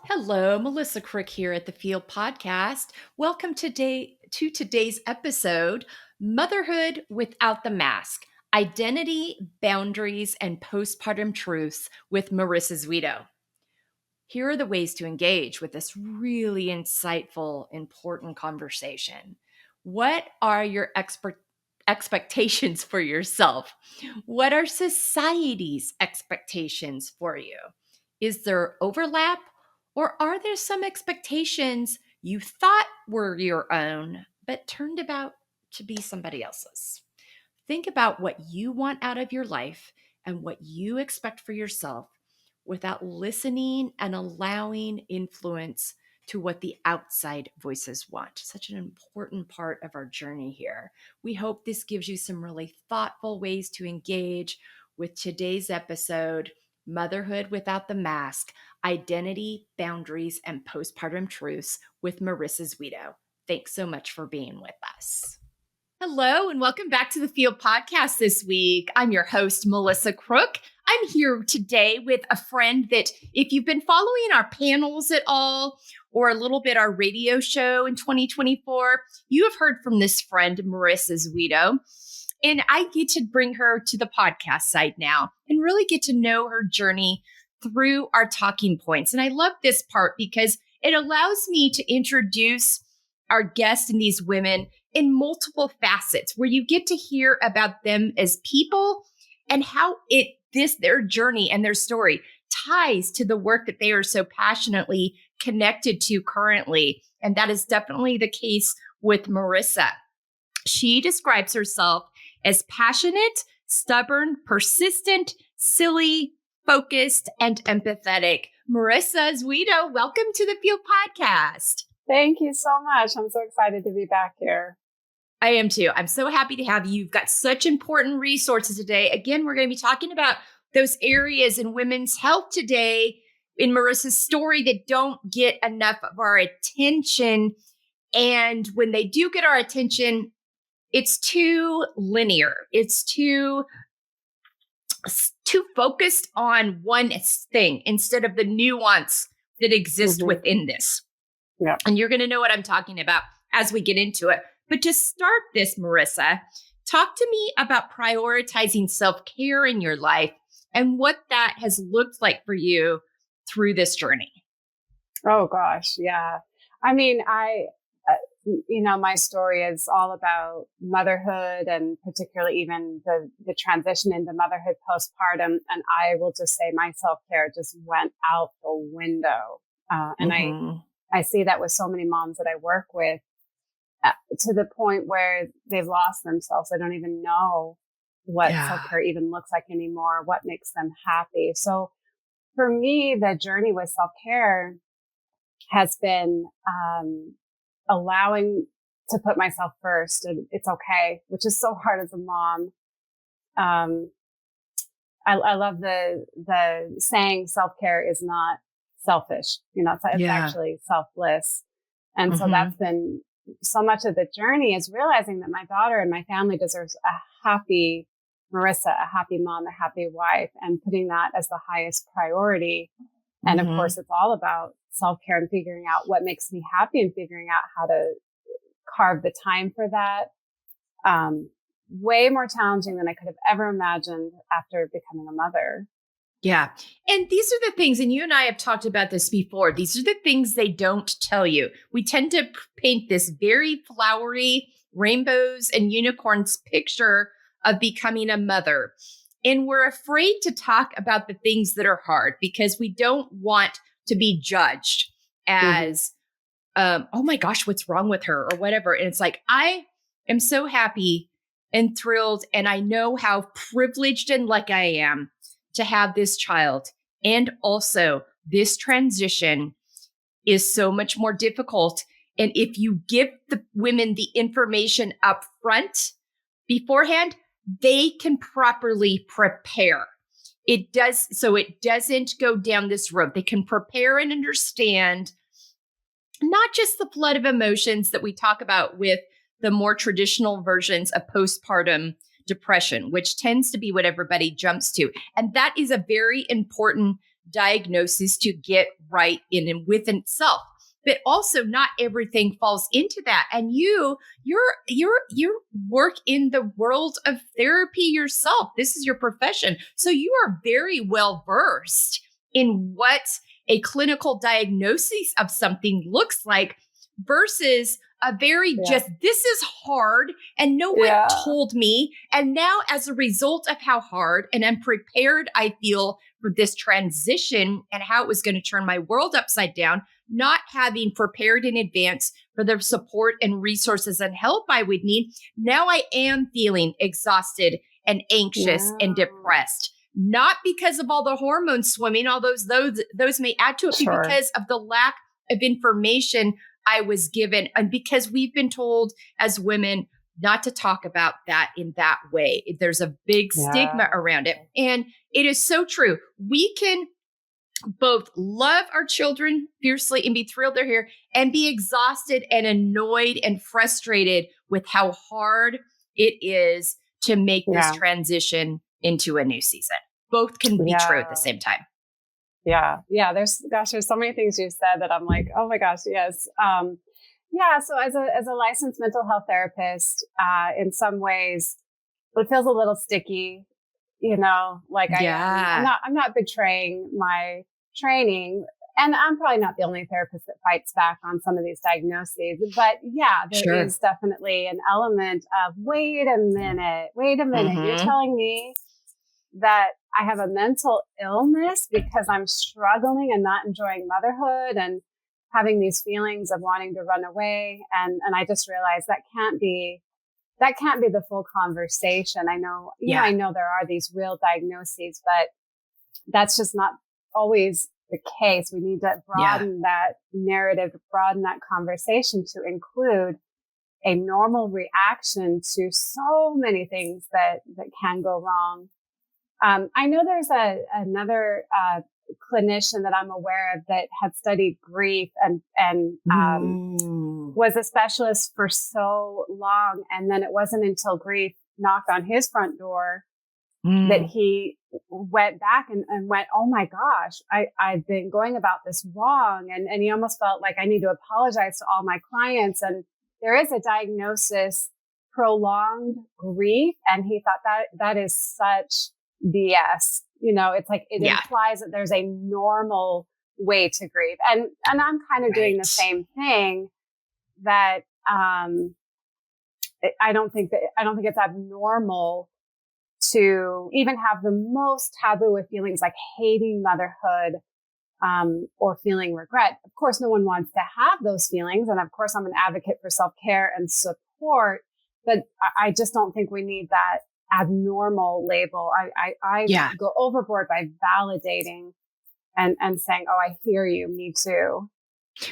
Hello, Melissa Crick here at the Field Podcast. Welcome to today's episode, Motherhood Without the Mask, Identity, Boundaries, and Postpartum Truths with Marissa Zwetow. Here are the ways to engage with this really insightful, important conversation. What are your expectations for yourself? What are society's expectations for you? Is there overlap? Or are there some expectations you thought were your own, but turned about to be somebody else's? Think about what you want out of your life and what you expect for yourself without listening and allowing influence to what the outside voices want. Such an important part of our journey here. We hope this gives you some really thoughtful ways to engage with today's episode, Motherhood Without the Mask, Identity, Boundaries, and Postpartum Truths with Marissa Zwetow. Thanks so much for being with us. Hello, and welcome back to the Field Podcast this week. I'm your host, Melissa Crook. I'm here today with a friend that if you've been following our panels at all, or a little bit our radio show in 2024, you have heard from this friend, Marissa Zwetow. And I get to bring her to the podcast side now and really get to know her journey through our talking points. And I love this part because it allows me to introduce our guests and these women in multiple facets where you get to hear about them as people and how their journey and their story ties to the work that they are so passionately connected to currently. And that is definitely the case with Marissa. She describes herself as passionate, stubborn, persistent, silly, focused, and empathetic. Marissa Zwetow, welcome to the Field Podcast. Thank you so much. I'm so excited to be back here. I am too. I'm so happy to have you. You've got such important resources today. Again, we're going to be talking about those areas in women's health today in Marissa's story that don't get enough of our attention. And when they do get our attention, it's too linear. It's too focused on one thing instead of the nuance that exists within this. Yeah. And you're going to know what I'm talking about as we get into it. But to start this, Marissa, talk to me about prioritizing self-care in your life and what that has looked like for you through this journey. Oh, gosh. Yeah. I mean, my story is all about motherhood and particularly even the transition into motherhood postpartum. And I will just say my self-care just went out the window. And I see that with so many moms that I work with to the point where they've lost themselves. They don't even know what self-care even looks like anymore, what makes them happy. So for me, the journey with self-care has been allowing to put myself first, and it's okay, which is so hard as a mom. I love the saying self-care is not selfish, it's actually selfless. And so that's been so much of the journey is realizing that my daughter and my family deserves a happy Marissa, a happy mom, a happy wife, and putting that as the highest priority. And of course, it's all about self-care and figuring out what makes me happy and figuring out how to carve the time for that. Way more challenging than I could have ever imagined after becoming a mother. Yeah. And these are the things, and you and I have talked about this before. These are the things they don't tell you. We tend to paint this very flowery rainbows and unicorns picture of becoming a mother. And we're afraid to talk about the things that are hard because we don't want to be judged as, oh my gosh, what's wrong with her or whatever. And it's like, I am so happy and thrilled. And I know how privileged and lucky I am to have this child. And also this transition is so much more difficult. And if you give the women the information up front beforehand, they can properly prepare. It doesn't go down this road. They can prepare and understand not just the flood of emotions that we talk about with the more traditional versions of postpartum depression, which tends to be what everybody jumps to. And that is a very important diagnosis to get right in and within itself. But also not everything falls into that. And you work in the world of therapy yourself. This is your profession. So you are very well versed in what a clinical diagnosis of something looks like versus a very just, this is hard and no one told me. And now as a result of how hard and unprepared I feel for this transition and how it was going to turn my world upside down, not having prepared in advance for the support and resources and help I would need, now I am feeling exhausted and anxious and depressed. Not because of all the hormones swimming, all those may add to it, but because of the lack of information I was given, and because we've been told as women not to talk about that in that way. There's a big stigma around it. And it is so true. We can both love our children fiercely and be thrilled they're here and be exhausted and annoyed and frustrated with how hard it is to make this transition into a new season. Both can be true at the same time. Yeah. There's so many things you've said that I'm like, oh my gosh, yes. So as a licensed mental health therapist, in some ways it feels a little sticky, like I'm not betraying my training, and I'm probably not the only therapist that fights back on some of these diagnoses, but there is definitely an element of, wait a minute, you're telling me that I have a mental illness because I'm struggling and not enjoying motherhood and having these feelings of wanting to run away. And I just realized that can't be the full conversation. I know, I know there are these real diagnoses, but that's just not always the case. We need to broaden that narrative, broaden that conversation to include a normal reaction to so many things that can go wrong. I know there's another clinician that I'm aware of that had studied grief and was a specialist for so long. And then it wasn't until grief knocked on his front door that he went back and went, oh my gosh, I've been going about this wrong. And he almost felt like, I need to apologize to all my clients. And there is a diagnosis, prolonged grief. And he thought that is such BS. It's like, it implies that there's a normal way to grieve. And I'm kind of doing the same thing, that I don't think it's abnormal to even have the most taboo of feelings like hating motherhood, or feeling regret. Of course, no one wants to have those feelings. And of course, I'm an advocate for self-care and support, but I just don't think we need that abnormal label. I go overboard by validating and saying, oh, I hear you, me too.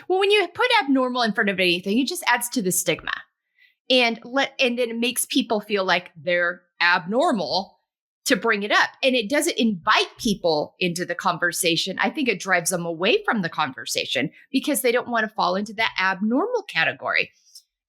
Well, when you put abnormal in front of anything, it just adds to the stigma. And then it makes people feel like they're abnormal to bring it up. And it doesn't invite people into the conversation. I think it drives them away from the conversation because they don't want to fall into that abnormal category.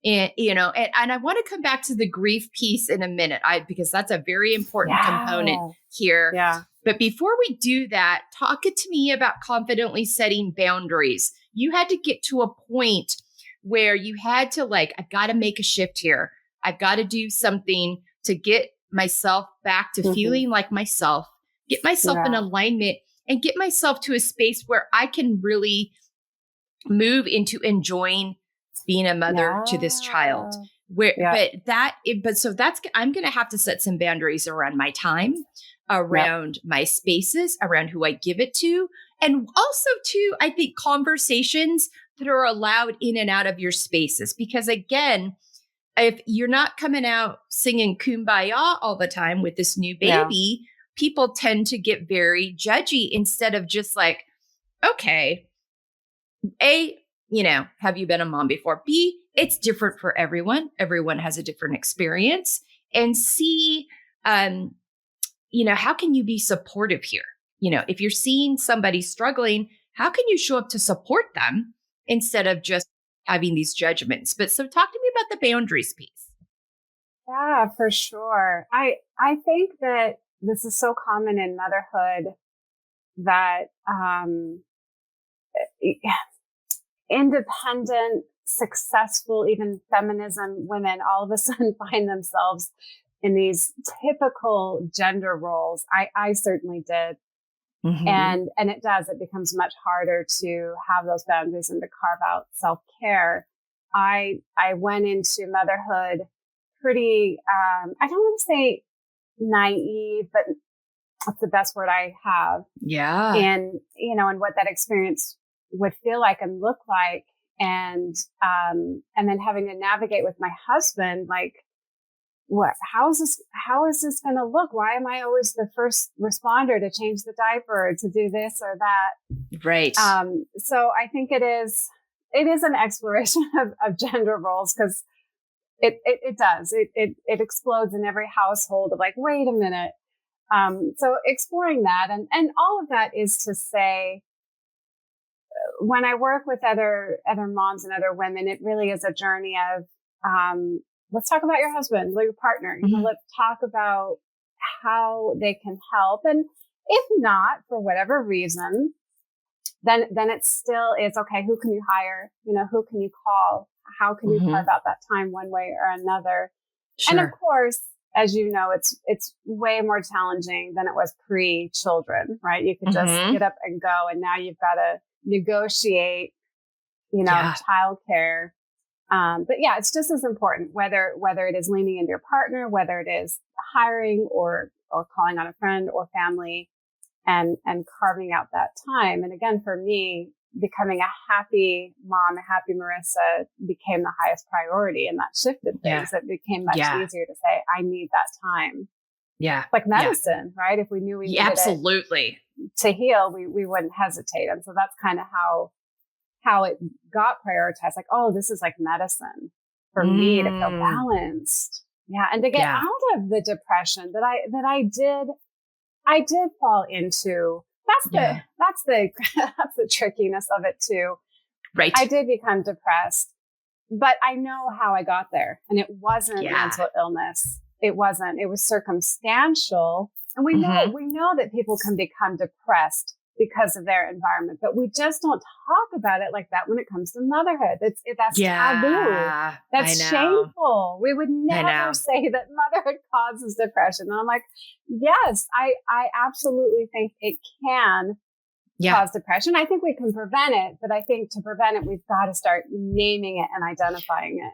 And, and I want to come back to the grief piece in a minute, because that's a very important component here. Yeah. But before we do that, talk to me about confidently setting boundaries. You had to get to a point where you had to I've got to make a shift here. I've got to do something to get myself back to feeling like myself, get myself in alignment, and get myself to a space where I can really move into enjoying being a mother to this child. I'm going to have to set some boundaries around my time, around my spaces, around who I give it to. And also too, I think conversations that are allowed in and out of your spaces, because again, if you're not coming out singing Kumbaya all the time with this new baby, people tend to get very judgy instead of just like, okay, A, have you been a mom before? B, it's different for everyone. Everyone has a different experience. And C, how can you be supportive here? If you're seeing somebody struggling, how can you show up to support them instead of just having these judgments? But so talk to me about the boundaries piece. Yeah, for sure. I think that this is so common in motherhood that independent, successful, even feminism women all of a sudden find themselves in these typical gender roles. I certainly did. Mm-hmm. And it becomes much harder to have those boundaries and to carve out self-care. I went into motherhood pretty, I don't want to say naive, but that's the best word I have. Yeah. And, and what that experience would feel like and look like. And then having to navigate with my husband, like, how is this going to look? Why am I always the first responder to change the diaper, to do this or that? Right. So I think it is an exploration of gender roles, because it does. It explodes in every household of like, wait a minute. So exploring that and all of that is to say, when I work with other moms and other women, it really is a journey of, let's talk about your husband or your partner. Mm-hmm. Let's talk about how they can help. And if not, for whatever reason, then it still is okay. Who can you hire? Who can you call? How can you carve out that time one way or another? Sure. And of course, as you know, it's way more challenging than it was pre-children, right? You could just get up and go, and now you've got to negotiate, childcare. But yeah, it's just as important, whether it is leaning into your partner, whether it is hiring or calling on a friend or family, and carving out that time. And again, for me, becoming a happy mom, a happy Marissa became the highest priority, and that shifted things. It became much easier to say, I need that time. Yeah. Like medicine, right? If we knew we needed absolutely it to heal, we wouldn't hesitate. And so that's kind of how it got prioritized. Like, oh, this is like medicine for me to feel balanced. Yeah. And to get out of the depression that I did fall into. That's the trickiness of it too. Right. I did become depressed, but I know how I got there, and it wasn't mental illness. It wasn't. It was circumstantial. And we know that people can become depressed because of their environment, but we just don't talk about it like that when it comes to motherhood. That's taboo. That's shameful. We would never say that motherhood causes depression. And I'm like, yes, I absolutely think it can cause depression. I think we can prevent it, but I think to prevent it, we've got to start naming it and identifying it.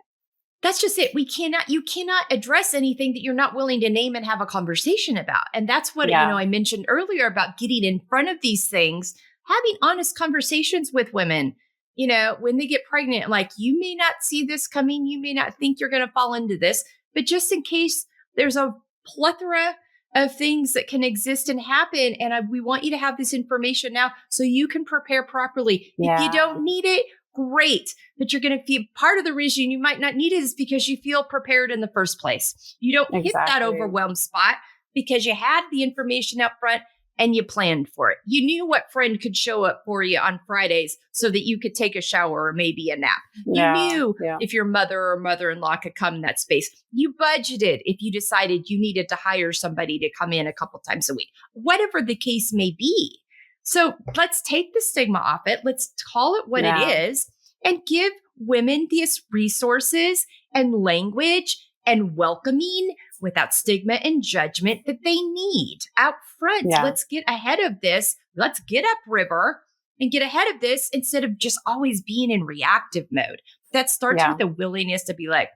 That's just it. You cannot address anything that you're not willing to name and have a conversation about. And that's what, I mentioned earlier about getting in front of these things, having honest conversations with women, when they get pregnant, like, you may not see this coming. You may not think you're going to fall into this, but just in case, there's a plethora of things that can exist and happen. And we want you to have this information now so you can prepare properly. If you don't need it, great. But you're going to feel part of the reason you might not need it is because you feel prepared in the first place. You don't hit that overwhelmed spot because you had the information up front and you planned for it. You knew what friend could show up for you on Fridays so that you could take a shower or maybe a nap. You knew if your mother or mother-in-law could come in that space. You budgeted if you decided you needed to hire somebody to come in a couple times a week, whatever the case may be. So let's take the stigma off it. Let's call it what it is and give women these resources and language and welcoming without stigma and judgment that they need out front. Let's get ahead of this. Let's get upriver and get ahead of this instead of just always being in reactive mode. That starts with the willingness to be like,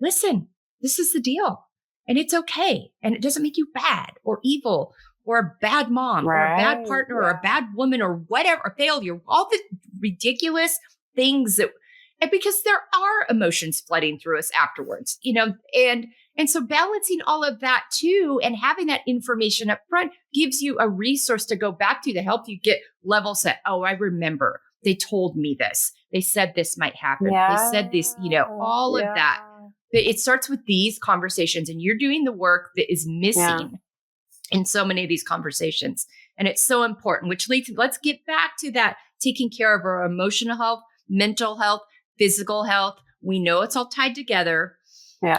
listen, this is the deal and it's okay. And it doesn't make you bad or evil or a bad mom or a bad partner or a bad woman or whatever, a failure, all the ridiculous things and because there are emotions flooding through us afterwards, and so balancing all of that too, and having that information up front gives you a resource to go back to help you get level set. Oh, I remember they told me this. They said this might happen. They said this, all of that. But it starts with these conversations and you're doing the work that is missing in so many of these conversations. And it's so important, which leads, let's get back to that, taking care of our emotional health, mental health, physical health. We know it's all tied together.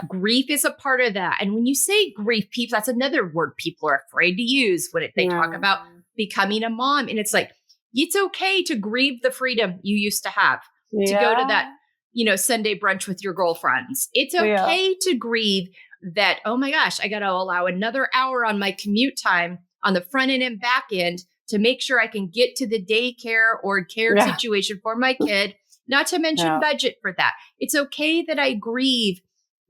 Grief is a part of that. And when you say grief, people, that's another word people are afraid to use when they talk about becoming a mom. And it's like, It's okay to grieve the freedom you used to have, to go to that, Yeah. Sunday brunch with your girlfriends. It's Yeah. okay to grieve that, oh my gosh, I got to allow another hour on my commute time on the front end and back end to make sure I can get to the daycare or care Yeah. situation for my kid, not to mention Yeah. budget for that. It's okay that I grieve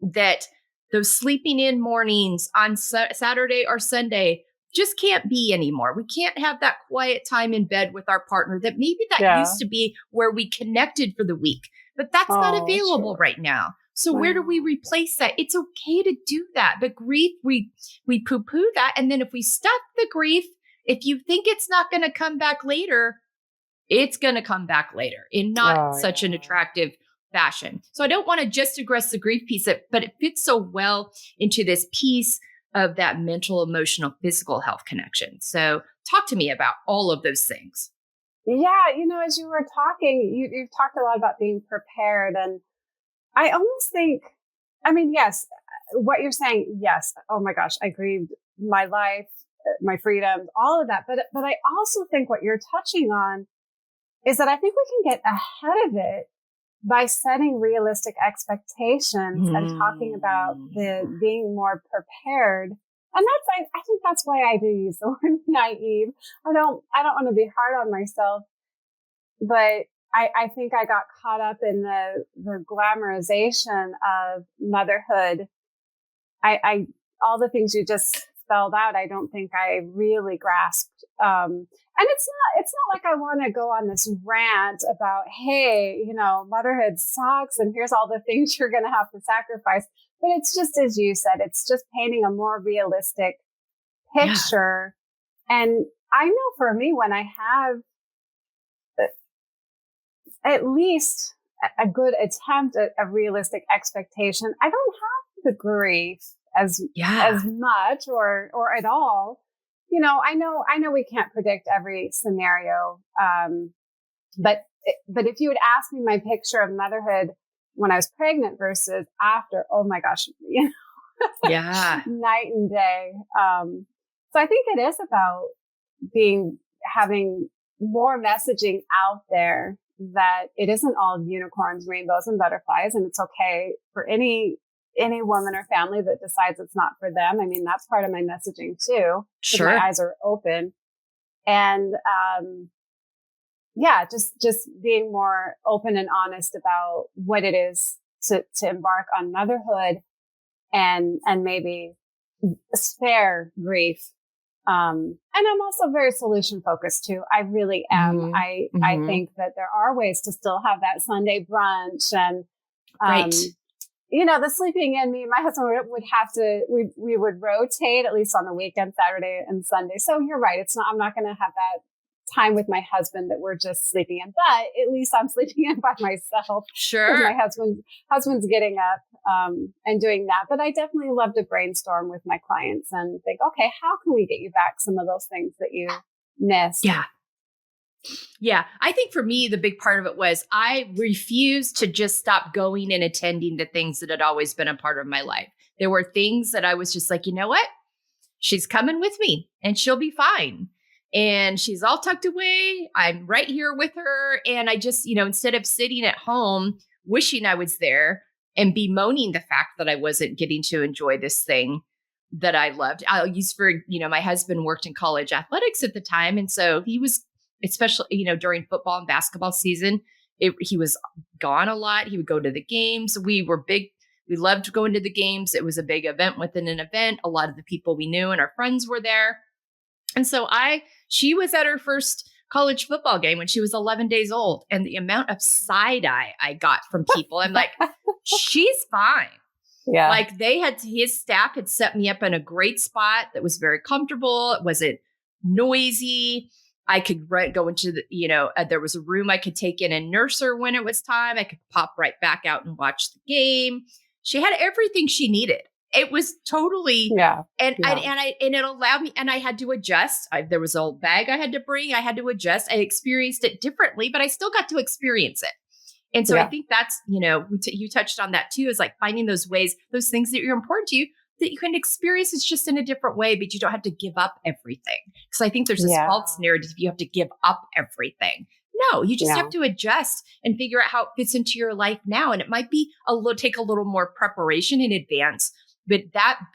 that those sleeping in mornings on Saturday or Sunday just can't be anymore. We can't have that quiet time in bed with our partner that maybe that Yeah. used to be where we connected for the week, but that's not Oh, available sure. right now. So where do we Wow. replace that? It's okay to do that. But grief, we poo-poo that. And then if we stuff the grief, if you think it's not going to come back later, it's going to come back later in not Oh, such an yeah. attractive fashion. So I don't want to just address the grief piece, but it fits so well into this piece of that mental, emotional, physical health connection. So talk to me about all of those things. Yeah. As you were talking, you've talked a lot about being prepared. And I almost think, yes, what you're saying, yes. Oh my gosh, I grieved my life, my freedoms, all of that. But I also think what you're touching on is that I think we can get ahead of it by setting realistic expectations and talking about the being more prepared. And I think that's why I do use the word naive. I don't want to be hard on myself, but I think I got caught up in the glamorization of motherhood. I all the things you just spelled out, I don't think I really grasped. And it's not like I want to go on this rant about, hey, motherhood sucks and here's all the things you're going to have to sacrifice. But it's just, as you said, it's just painting a more realistic picture. Yeah. And I know for me, when I have at least a good attempt at a realistic expectation, I don't have the grief as much or at all. I know we can't predict every scenario. But if you would ask me my picture of motherhood when I was pregnant versus after, oh my gosh, Yeah. night and day. So I think it is about having more messaging out there that it isn't all unicorns, rainbows, and butterflies, and it's okay for any woman or family that decides it's not for them. That's part of my messaging too. Sure. My eyes are open. And, just being more open and honest about what it is to embark on motherhood and maybe spare grief. And I'm also very solution focused too. I really am. Mm-hmm. I think that there are ways to still have that Sunday brunch and, right. The sleeping in, me and my husband would have to, we would rotate at least on the weekend, Saturday and Sunday. So you're right. I'm not going to have that time with my husband that we're just sleeping in, but at least I'm sleeping in by myself. Sure. My husband's getting up, and doing that. But I definitely love to brainstorm with my clients and think, okay, how can we get you back some of those things that you missed? Yeah. Yeah. I think for me, the big part of it was I refused to just stop going and attending the things that had always been a part of my life. There were things that I was just like, you know what? She's coming with me and she'll be fine. And she's all tucked away. I'm right here with her. And I just, instead of sitting at home wishing I was there and bemoaning the fact that I wasn't getting to enjoy this thing that I loved. I'll use my husband worked in college athletics at the time. And so he was, especially, during football and basketball season, he was gone a lot. He would go to the games. We loved going to the games. It was a big event within an event. A lot of the people we knew and our friends were there. And so she was at her first college football game when she was 11 days old. And the amount of side eye I got from people, I'm like, she's fine. Yeah. Like his staff had set me up in a great spot that was very comfortable. It wasn't noisy. I could go into there was a room I could take in and nurse her when it was time. I could pop right back out and watch the game. She had everything she needed. It was totally, and it allowed me, and I had to adjust. There was a bag I had to bring. I had to adjust. I experienced it differently, but I still got to experience it. And so I think that's, you touched on that too, is like finding those ways, those things that are important to you that you can experience it just in a different way, but you don't have to give up everything. Because I think there's this Yeah. false narrative you have to give up everything. No, you just have to adjust and figure out how it fits into your life now. And it might be take a little more preparation in advance, but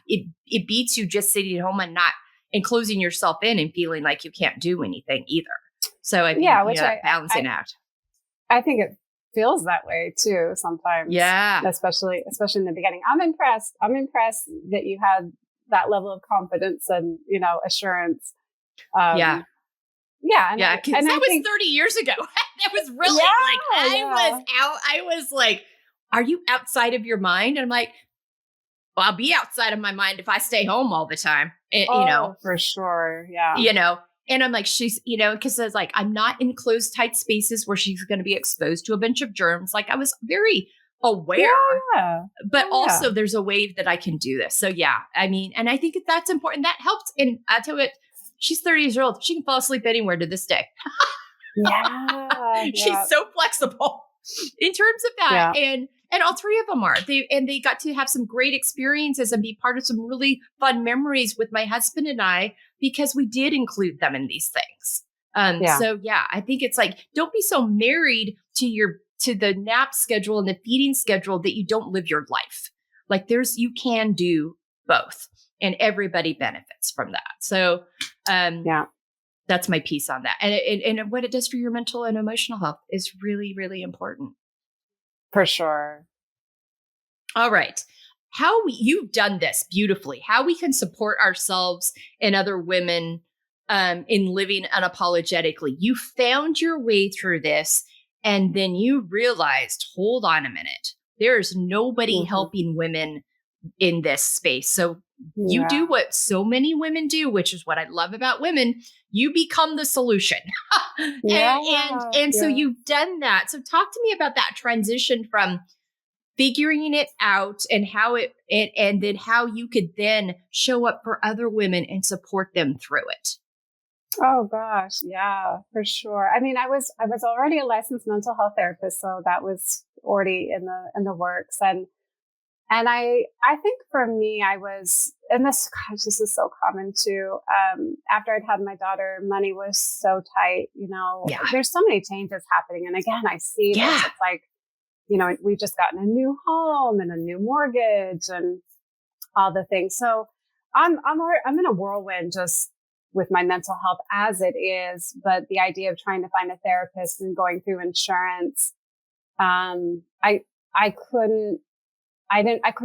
it beats you just sitting at home and closing yourself in and feeling like you can't do anything either. So I think, which balancing act. I think it feels that way too sometimes. Yeah. Especially in the beginning. I'm impressed that you had that level of confidence and, assurance. Yeah. Because that was 30 years ago. That was really I was like, are you outside of your mind? And I'm like, well, I'll be outside of my mind if I stay home all the time. For sure. Yeah. And I'm like, she's, because I was like, I'm not in closed, tight spaces where she's going to be exposed to a bunch of germs. Like I was very aware, but also there's a way that I can do this. So and I think that's important. That helps. And I tell you what, she's 30 years old. She can fall asleep anywhere to this day. She's so flexible in terms of that. Yeah. And all three of them are. They got to have some great experiences and be part of some really fun memories with my husband and I, because we did include them in these things. So I think it's like, don't be so married to the nap schedule and the feeding schedule that you don't live your life. Like you can do both, and everybody benefits from that. So, that's my piece on that. And what it does for your mental and emotional health is really, really important. For sure. All right. You've done this beautifully, how we can support ourselves and other women in living unapologetically. You found your way through this, and then you realized, hold on a minute, there's nobody helping women in this space. So you do what so many women do, which is what I love about women. You become the solution. So you've done that. So talk to me about that transition from figuring it out and how and then how you could then show up for other women and support them through it. Oh gosh. Yeah, for sure. I mean, I was already a licensed mental health therapist, so that was already in the works. And I think for me, I was, and this is so common too. After I'd had my daughter, money was so tight, there's so many changes happening. And again, I see this, it's like, we've just gotten a new home and a new mortgage and all the things. So I'm in a whirlwind just with my mental health as it is. But the idea of trying to find a therapist and going through insurance, I couldn't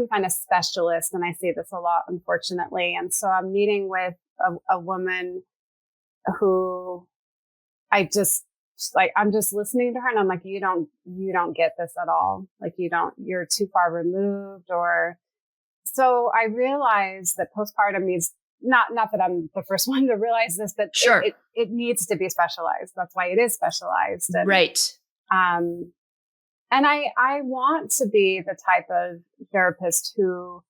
find a specialist. And I see this a lot, unfortunately. And so I'm meeting with a woman who I'm just listening to her, and I'm like, you don't get this at all. Like you're too far removed. So I realized that postpartum needs, not that I'm the first one to realize this, but sure. It needs to be specialized. That's why it is specialized. And, right. And I want to be the type of therapist who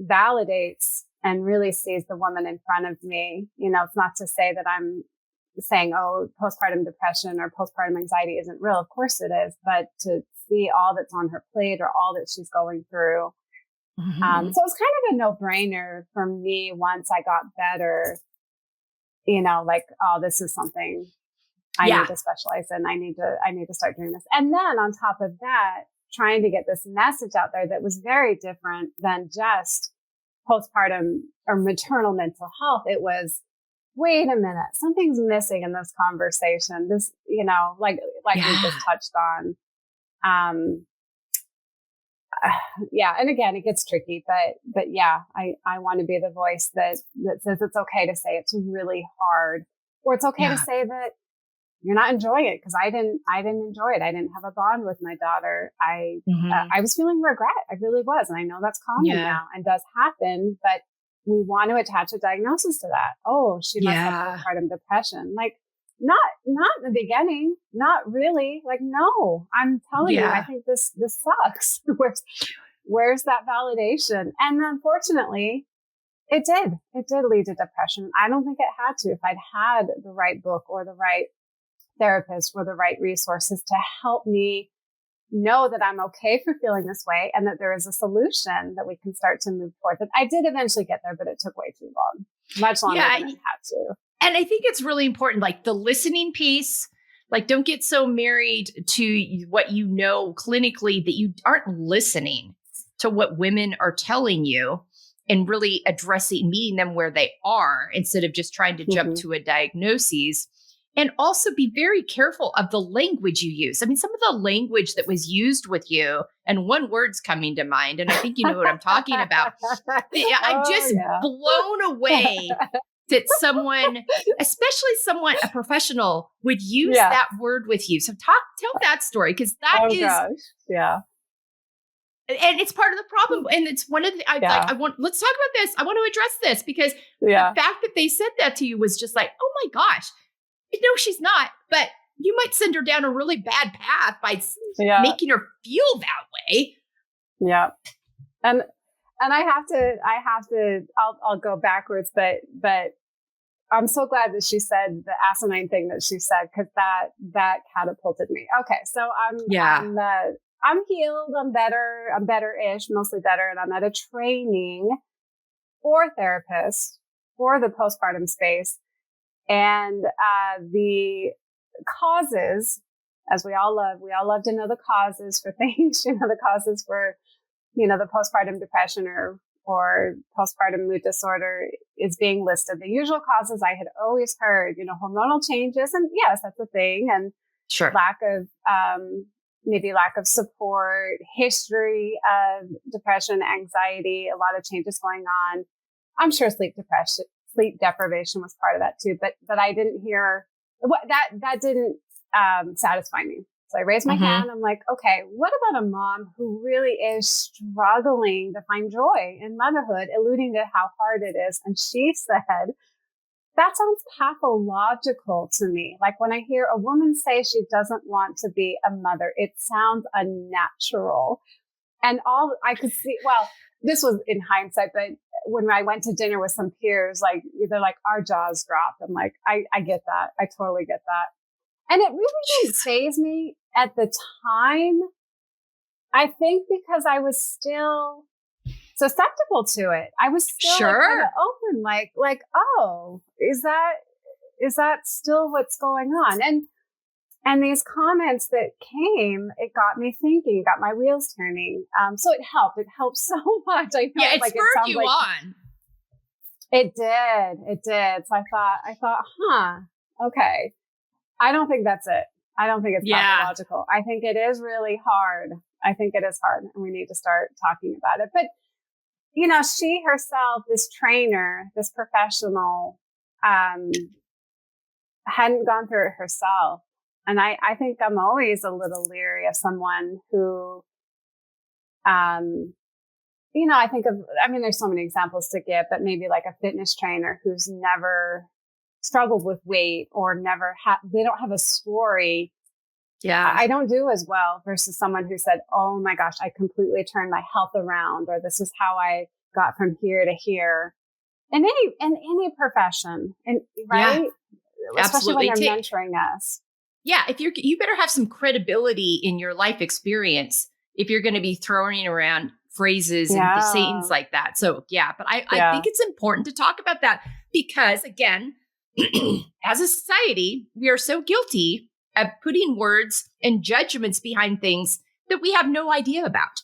validates and really sees the woman in front of me. It's not to say that I'm saying, oh, postpartum depression or postpartum anxiety isn't real. Of course it is, but to see all that's on her plate or all that she's going through. So it was kind of a no-brainer for me once I got better, like, oh, this is something I need to specialize in. I need to start doing this. And then on top of that, trying to get this message out there that was very different than just postpartum or maternal mental health. It was, wait a minute, something's missing in this conversation. This, like we just touched on. And again, it gets tricky, but I want to be the voice that says it's okay to say it's really hard, or it's okay to say that you're not enjoying it, because I didn't enjoy it. I didn't have a bond with my daughter. I was feeling regret. I really was. And I know that's common now and does happen, but we want to attach a diagnosis to that. Oh, she must have postpartum depression. Like, not in the beginning, not really. Like, no, I'm telling you, I think this sucks. Where's that validation? And unfortunately, it did lead to depression. I don't think it had to. If I'd had the right book or the right therapist or the right resources to help me know that I'm okay for feeling this way and that there is a solution that we can start to move towards it. I did eventually get there, but it took way too long, much longer than it had to. And I think it's really important, like the listening piece. Like, don't get so married to what you know clinically that you aren't listening to what women are telling you and really addressing, meeting them where they are instead of just trying to jump to a diagnosis. And also be very careful of the language you use. I mean, some of the language that was used with you, and one word's coming to mind, and I think you know what I'm talking about. I'm just blown away that someone, especially someone, a professional, would use that word with you. So tell that story, because that is, and it's part of the problem. And it's one of the, let's talk about this. I want to address this, because the fact that they said that to you was just like, oh my gosh, no, she's not. But you might send her down a really bad path by making her feel that way. Yeah. And I have to, I'll go backwards, but I'm so glad that she said the asinine thing that she said, because that catapulted me. Okay. So I'm healed. I'm better-ish, mostly better. And I'm at a training for therapists for the postpartum space. And the causes, as we all love to know the causes for things, the causes for, the postpartum depression or postpartum mood disorder is being listed. The usual causes I had always heard, hormonal changes, and yes, that's a thing. And maybe lack of support, history of depression, anxiety, a lot of changes going on. I'm sure sleep deprivation was part of that too, but I didn't hear that didn't satisfy me. So I raised my hand. I'm like, okay, what about a mom who really is struggling to find joy in motherhood, alluding to how hard it is? And she said, that sounds pathological to me. Like, when I hear a woman say she doesn't want to be a mother, it sounds unnatural. And all I could see, well, this was in hindsight, but when I went to dinner with some peers, like, they're like, our jaws dropped. I'm like, I get that. I totally get that. And it really didn't faze me at the time. I think because I was still susceptible to it. I was still kind of open, like, oh, is that still what's going on? And these comments that came, it got me thinking, it got my wheels turning. So it helped. It helped so much. I know, it spurred you on. It did. So I thought, okay. I don't think that's it. I don't think it's pathological. I think it is really hard. I think it is hard, and we need to start talking about it. But, she herself, this trainer, this professional, hadn't gone through it herself. And I think I'm always a little leery of someone who, there's so many examples to give, but maybe like a fitness trainer who's never struggled with weight or they don't have a story. Yeah. I don't do as well versus someone who said, oh my gosh, I completely turned my health around, or this is how I got from here to here. In any profession, and right? Yeah, especially when they're mentoring us. Yeah. You better have some credibility in your life experience if you're going to be throwing around phrases and sayings like that. So but I think it's important to talk about that, because again, as a society, we are so guilty of putting words and judgments behind things that we have no idea about,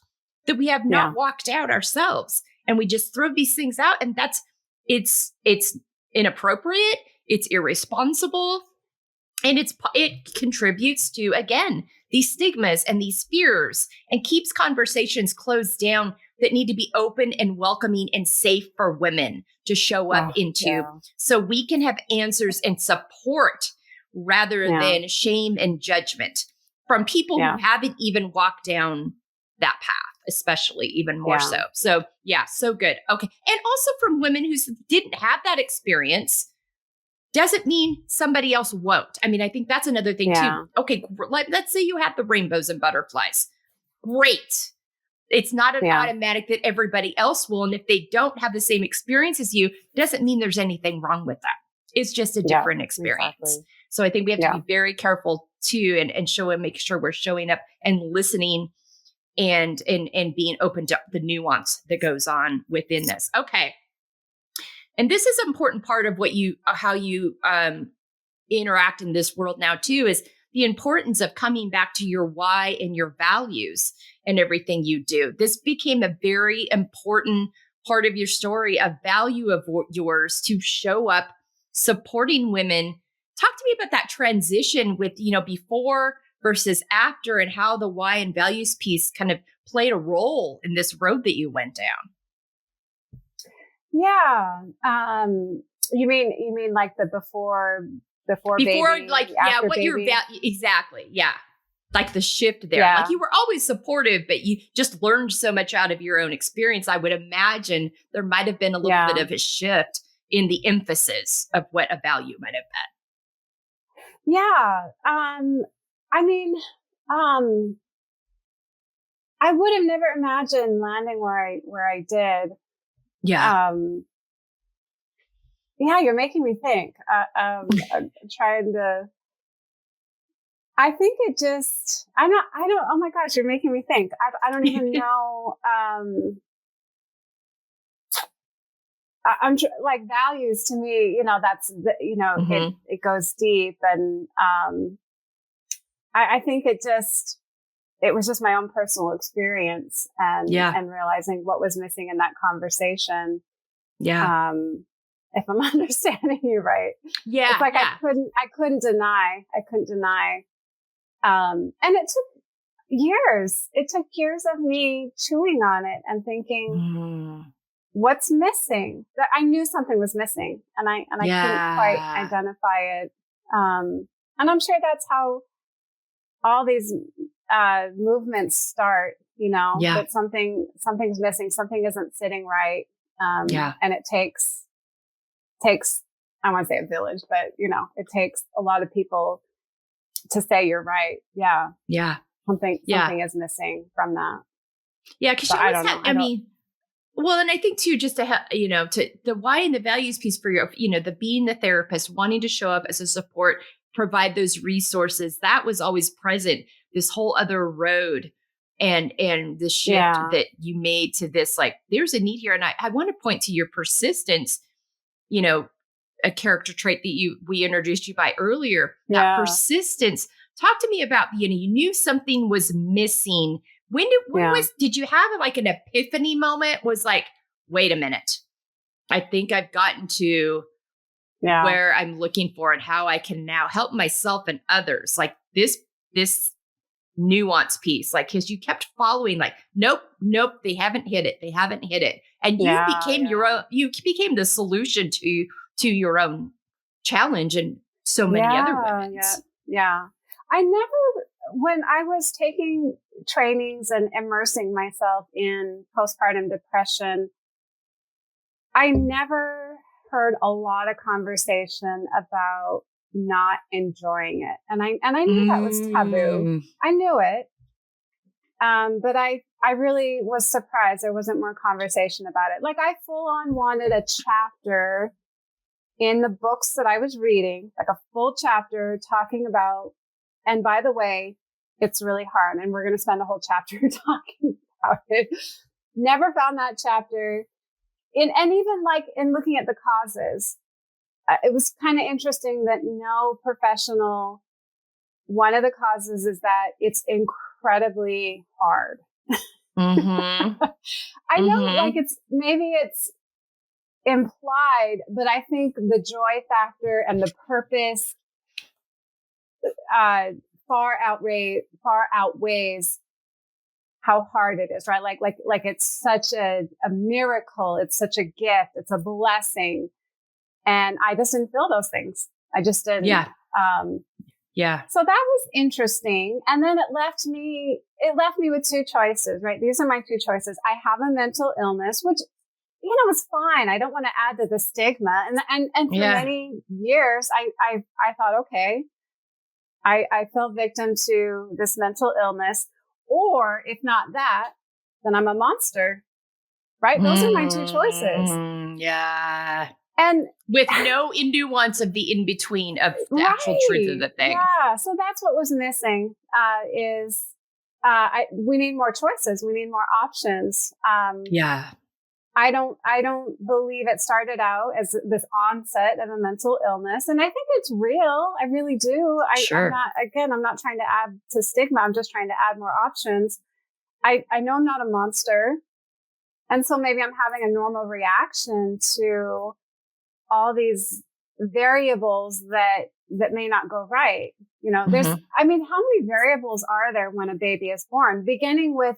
that we have not walked out ourselves. And we just throw these things out, and it's inappropriate, it's irresponsible, and it contributes to, again, these stigmas and these fears, and keeps conversations closed down that need to be open and welcoming and safe for women to show up into, so we can have answers and support rather than shame and judgment from people who haven't even walked down that path, especially even more so. So so good. Okay. And also from women who didn't have that experience doesn't mean somebody else won't. I mean, I think that's another thing too. Okay. Let's say you have the rainbows and butterflies. Great. It's not an automatic that everybody else will. And if they don't have the same experience as you, doesn't mean there's anything wrong with that. It's just a different experience. Exactly. So I think we have to be very careful too, and make sure we're showing up and listening and being open to the nuance that goes on within this. Okay. And this is an important part of how you interact in this world now too, is the importance of coming back to your why and your values and everything you do. This became a very important part of your story, a value of yours to show up supporting women. Talk to me about that transition with, before versus after, and how the why and values piece kind of played a role in this road that you went down. Yeah. You mean like the before baby, like, yeah, what your exactly. Yeah. Like the shift there. Yeah. Like you were always supportive, but you just learned so much out of your own experience. I would imagine there might have been a little bit of a shift in the emphasis of what a value might have been. Yeah. I would have never imagined landing where I did. Yeah. Yeah, you're making me think. I'm trying to. I think it just. I don't. Oh my gosh, you're making me think. I don't even know. I'm like values to me. That's it goes deep, and I think it was just my own personal experience and realizing what was missing in that conversation. Yeah. If I'm understanding you right. Yeah. It's like I couldn't deny. And it took years. It took years of me chewing on it and thinking, what's missing? That I knew something was missing, and I couldn't quite identify it. And I'm sure that's how all these movements start. That something's missing, something isn't sitting right. And it takes, I want to say a village, but it takes a lot of people to say you're right. Yeah. Yeah. Something is missing from that. Yeah. Cause I don't know. Well, and I think too, just to to the why and the values piece for your, the being the therapist, wanting to show up as a support, provide those resources, that was always present. This whole other road and the shift that you made to this, like, there's a need here. And I want to point to your persistence, a character trait that we introduced you by earlier, that persistence. Talk to me about, you knew something was missing. Did you have like an epiphany moment? Was like, wait a minute, I think I've gotten to where I'm looking for and how I can now help myself and others. Like this nuance piece, like, cause you kept following, like, nope, they haven't hit it. And you became you became the solution to your own challenge and so many other women. Yeah. When I was taking trainings and immersing myself in postpartum depression, I never heard a lot of conversation about not enjoying it. And I knew that was taboo. I knew it. But I really was surprised there wasn't more conversation about it. Like I full on wanted a chapter in the books that I was reading, like a full chapter talking about, and by the way, it's really hard, and we're going to spend a whole chapter talking about it. Never found that chapter and even like in looking at the causes, it was kind of interesting that no professional, one of the causes is that it's incredibly hard. I know like maybe it's implied, but I think the joy factor and the purpose far outweighs how hard it is, right? Like it's such a miracle. It's such a gift. It's a blessing. And I just didn't feel those things. I just didn't. Yeah. So that was interesting. And then it left me with two choices, right? These are my two choices. I have a mental illness, which, was fine. I don't want to add to the stigma. And for many years, I thought, okay, I fell victim to this mental illness, or if not that, then I'm a monster, right? Those are my two choices. Yeah. And with no nuance of the in between of the actual truth of right. the thing. Yeah. So that's what was missing is we need more choices. We need more options. Yeah. I don't believe it started out as this onset of a mental illness. And I think it's real. I really do. Sure. I'm not trying to add to stigma. I'm just trying to add more options. I know I'm not a monster. And so maybe I'm having a normal reaction to all these variables that may not go right. You know, how many variables are there when a baby is born? Beginning with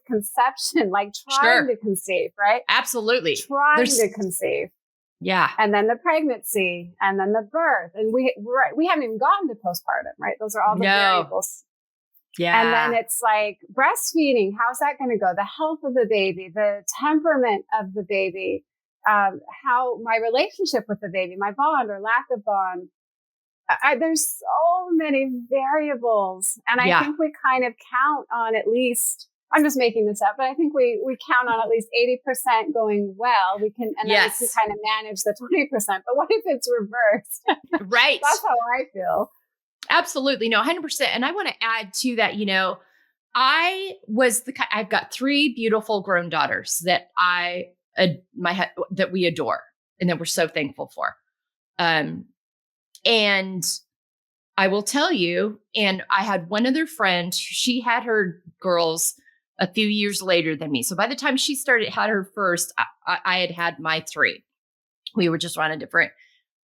conception, like trying to conceive, right? Absolutely. Trying to conceive. Yeah. And then the pregnancy and then the birth. And we haven't even gotten to postpartum, right? Those are all the variables. Yeah. And then it's like breastfeeding. How's that going to go? The health of the baby, the temperament of the baby, how my relationship with the baby, my bond or lack of bond. There's so many variables. And I think we kind of count on at least, I'm just making this up, but I think we count on at least 80% going well. We can, and then we can kind of manage the 20%. But what if it's reversed? Right. That's how I feel. Absolutely. No, 100%. And I want to add to that, I've got 3 beautiful grown daughters that that we adore and that we're so thankful for. And I will tell you, and I had one other friend, she had her girls a few years later than me. So by the time she had her first, I had my 3. We were just on a different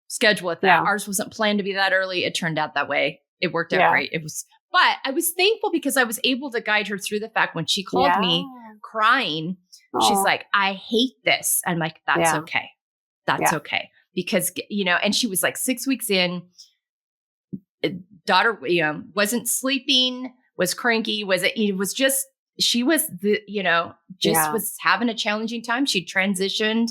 schedule with that. Yeah. Ours wasn't planned to be that early. It turned out that way. It worked out great. But I was thankful because I was able to guide her through the fact when she called me crying, she's like, I hate this. I'm like, that's okay. That's okay. Because, and she was like 6 weeks in, daughter, wasn't sleeping, was cranky, was having a challenging time. She transitioned.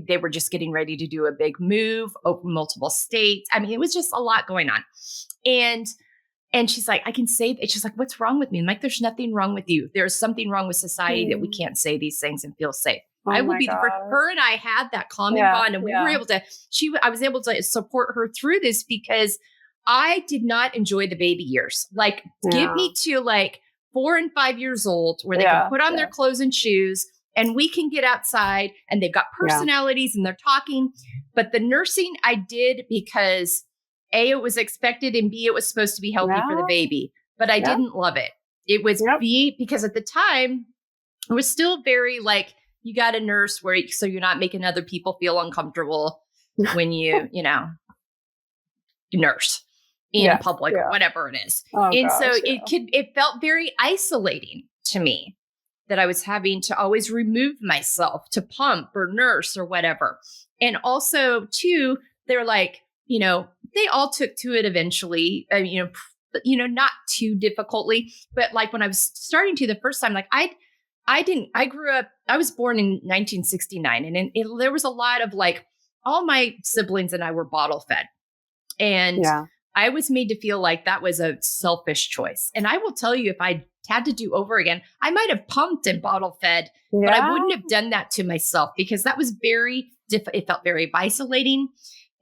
They were just getting ready to do a big move, open multiple states. I mean, it was just a lot going on. And she's like, I can say that. She's like, what's wrong with me? I'm like, there's nothing wrong with you. There's something wrong with society that we can't say these things and feel safe. I will be for her, and I had that common bond, and we were able to. I was able to support her through this because I did not enjoy the baby years. Like, give me to like 4 and 5 years old, where they can put on their clothes and shoes, and we can get outside, and they've got personalities, and they're talking. But the nursing I did because A, it was expected, and B, it was supposed to be healthy for the baby. But I didn't love it. It was B, because at the time it was still very like, you got to nurse so you're not making other people feel uncomfortable when you nurse in public or whatever it is. It felt very isolating to me that I was having to always remove myself to pump or nurse or whatever. And also too, they're like, they all took to it eventually, not too difficultly, but like when I was starting to the first time, like I was born in 1969, and there was a lot of like, all my siblings and I were bottle fed. And I was made to feel like that was a selfish choice. And I will tell you, if I had to do over again, I might have pumped and bottle fed, but I wouldn't have done that to myself because that was it felt very isolating.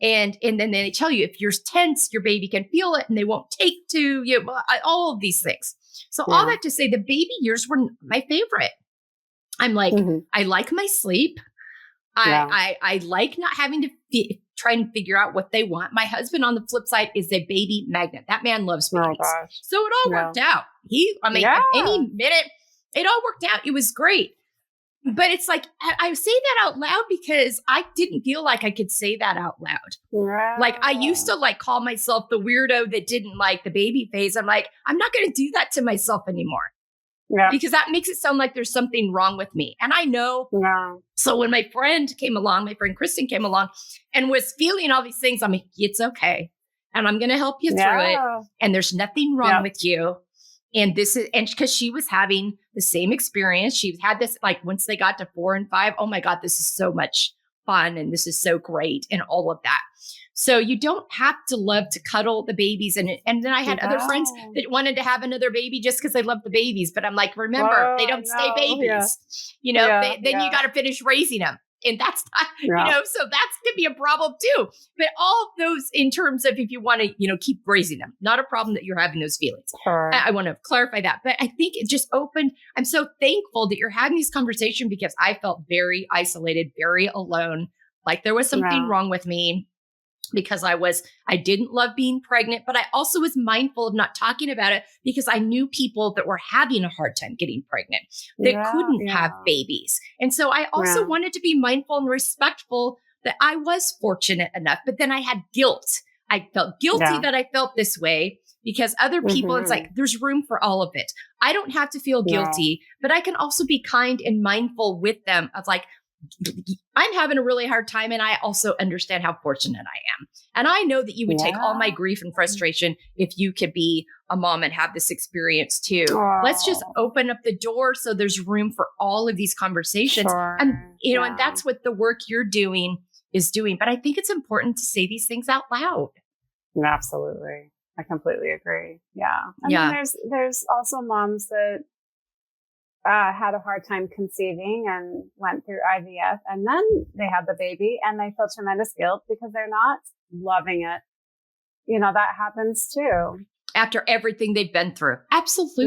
And then they tell you, if you're tense, your baby can feel it and they won't take to you, all of these things. So all that to say, the baby years were my favorite. I'm like, I like my sleep. I like not having to try and figure out what they want. My husband, on the flip side, is a baby magnet. That man loves babies. So it all worked out. Any minute, it all worked out. It was great. But it's like, I say that out loud because I didn't feel like I could say that out loud. Like, I used to like call myself the weirdo that didn't like the baby phase. I'm like, I'm not going to do that to myself anymore. Because that makes it sound like there's something wrong with me. And I know. So when my friend Kristen came along and was feeling all these things, I'm like, it's okay. And I'm going to help you through it. And there's nothing wrong with you. And because she was having the same experience. She had this, like, once they got to 4 and 5, oh my God, this is so much fun. And this is so great. And all of that. So you don't have to love to cuddle the babies. And then I had other friends that wanted to have another baby just because they love the babies. But I'm like, remember, they don't stay babies. Then you got to finish raising them. And that's not, Yeah. so that's could be a problem too. But all of those in terms of if you want to, keep raising them, not a problem that you're having those feelings. Sure. I want to clarify that. But I think it just opened, I'm so thankful that you're having this conversation because I felt very isolated, very alone, like there was something wrong with me because I didn't love being pregnant, but I also was mindful of not talking about it because I knew people that were having a hard time getting pregnant that couldn't have babies. And so I also wanted to be mindful and respectful that I was fortunate enough, but then I had guilt. I felt guilty that I felt this way because other people, it's like, there's room for all of it. I don't have to feel guilty, but I can also be kind and mindful with them of like, I'm having a really hard time. And I also understand how fortunate I am. And I know that you would take all my grief and frustration if you could be a mom and have this experience too. Let's just open up the door so there's room for all of these conversations. And, and that's what the work you're doing is doing. But I think it's important to say these things out loud. Absolutely. I completely agree. Yeah. And then there's also moms that had a hard time conceiving and went through IVF, and then they had the baby and they feel tremendous guilt because they're not loving it. That happens too. After everything they've been through. Absolutely.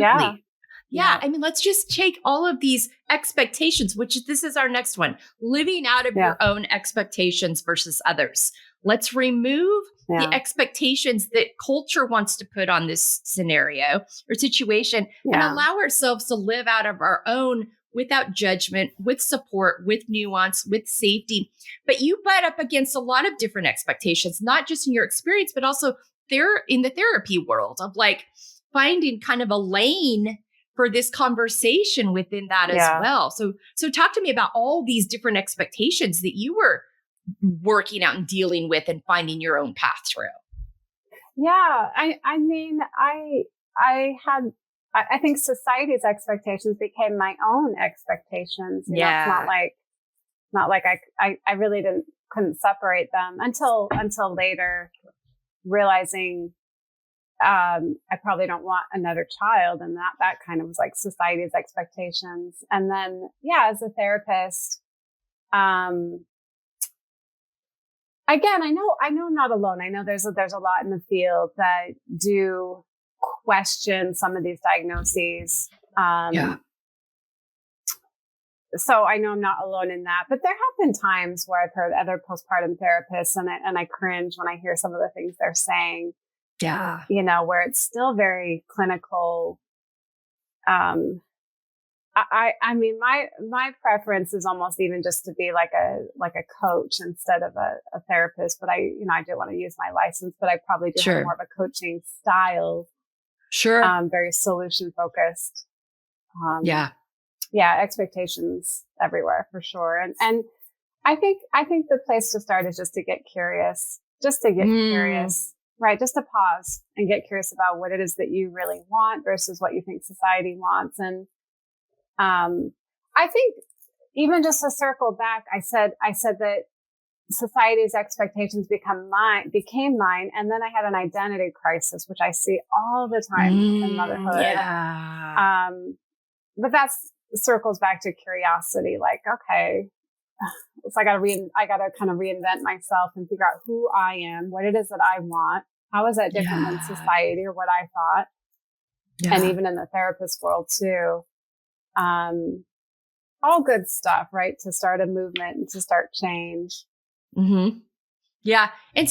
Yeah. I mean, let's just take all of these expectations, which this is our next one, living out of your own expectations versus others. Let's remove the expectations that culture wants to put on this scenario or situation and allow ourselves to live out of our own without judgment, with support, with nuance, with safety. But you butt up against a lot of different expectations, not just in your experience, but also there in the therapy world of like finding kind of a lane for this conversation within that as well. So talk to me about all these different expectations that you were working out and dealing with and finding your own path through. Yeah. I mean, I think society's expectations became my own expectations. It's not like I really couldn't separate them until later, realizing, I probably don't want another child. And that kind of was like society's expectations. And then, as a therapist, again, I know I'm not alone. I know there's a lot in the field that do question some of these diagnoses. So I know I'm not alone in that, but there have been times where I've heard other postpartum therapists and I cringe when I hear some of the things they're saying. Yeah. Where it's still very clinical. I mean, my preference is almost even just to be like a coach instead of a therapist, but I do want to use my license, but I probably do have more of a coaching style. Sure. Very solution focused. Expectations everywhere for sure. And I think the place to start is just to get curious, right? Just to pause and get curious about what it is that you really want versus what you think society wants. And I think even just to circle back, I said that society's expectations became mine. And then I had an identity crisis, which I see all the time in motherhood. Yeah. But that circles back to curiosity. Like, okay, so I got to kind of reinvent myself and figure out who I am, what it is that I want. How is that different than society or what I thought? Yeah. And even in the therapist world too. All good stuff, right? To start a movement and to start change. Mm-hmm. Yeah. And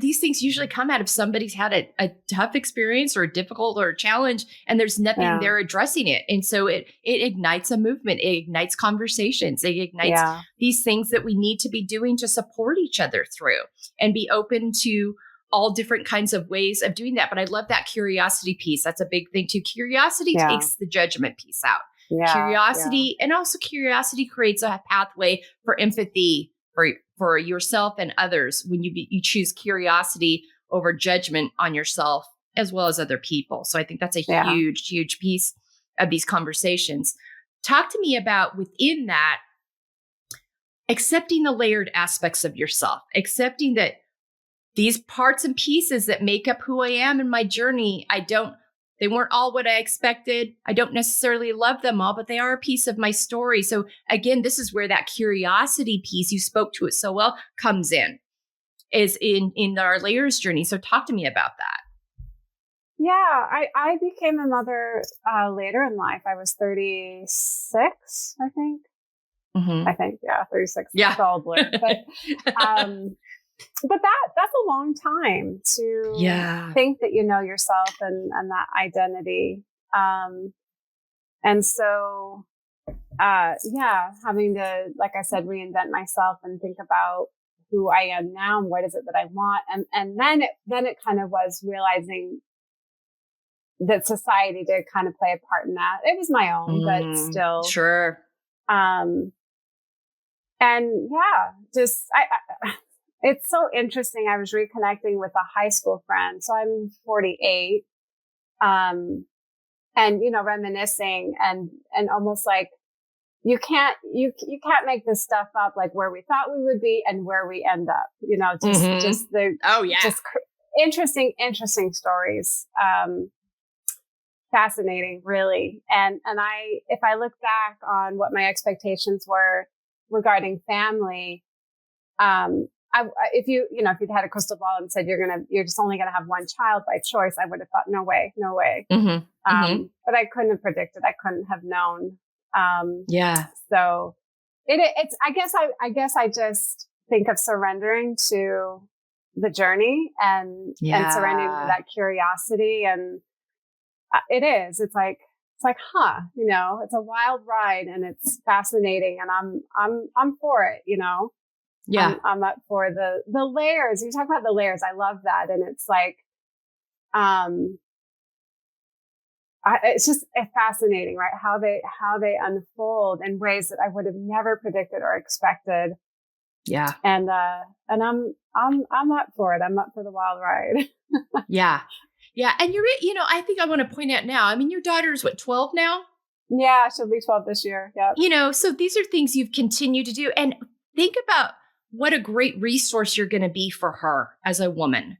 these things usually come out of somebody's had a tough experience or a difficult or a challenge, and there's nothing there addressing it. And so it ignites a movement. It ignites conversations. It ignites these things that we need to be doing to support each other through and be open to all different kinds of ways of doing that. But I love that curiosity piece. That's a big thing too. Curiosity takes the judgment piece out. Curiosity and also curiosity creates a pathway for empathy for yourself and others when you choose curiosity over judgment on yourself as well as other people. So I think that's a huge, huge piece of these conversations. Talk to me about within that, accepting the layered aspects of yourself, accepting that these parts and pieces that make up who I am in my journey, I don't They weren't all what I expected. I don't necessarily love them all, but they are a piece of my story. So again, this is where that curiosity piece, you spoke to it so well, comes in, is in our layers journey. So talk to me about that. Yeah, I became a mother later in life. I was 36, I think. Mm-hmm. I think, yeah, 36. Yeah. It's all blurred. But that's a long time to think that you know yourself and that identity. And so, having to, like I said, reinvent myself and think about who I am now and what is it that I want. And then it kind of was realizing that society did kind of play a part in that. It was my own, but still. Sure. And yeah, just, it's so interesting. I was reconnecting with a high school friend. So I'm 48. And, reminiscing and almost like you can't make this stuff up, like where we thought we would be and where we end up, just the, interesting stories. Fascinating, really. And if I look back on what my expectations were regarding family, if you'd had a crystal ball and said you're just only gonna have one child by choice, I would have thought, no way. But I couldn't have predicted. I couldn't have known. So it's. I guess I just think of surrendering to the journey and surrendering to that curiosity. And it is. It's like, it's a wild ride and it's fascinating, and I'm for it. Yeah. I'm up for the layers. You talk about the layers. I love that. And it's like, it's fascinating, right? How they unfold in ways that I would have never predicted or expected. Yeah. And I'm up for it. I'm up for the wild ride. Yeah. Yeah. And I think I want to point out now, I mean, your daughter's 12 now? Yeah, she'll be 12 this year. Yeah. So these are things you've continued to do. And think about what a great resource you're going to be for her as a woman.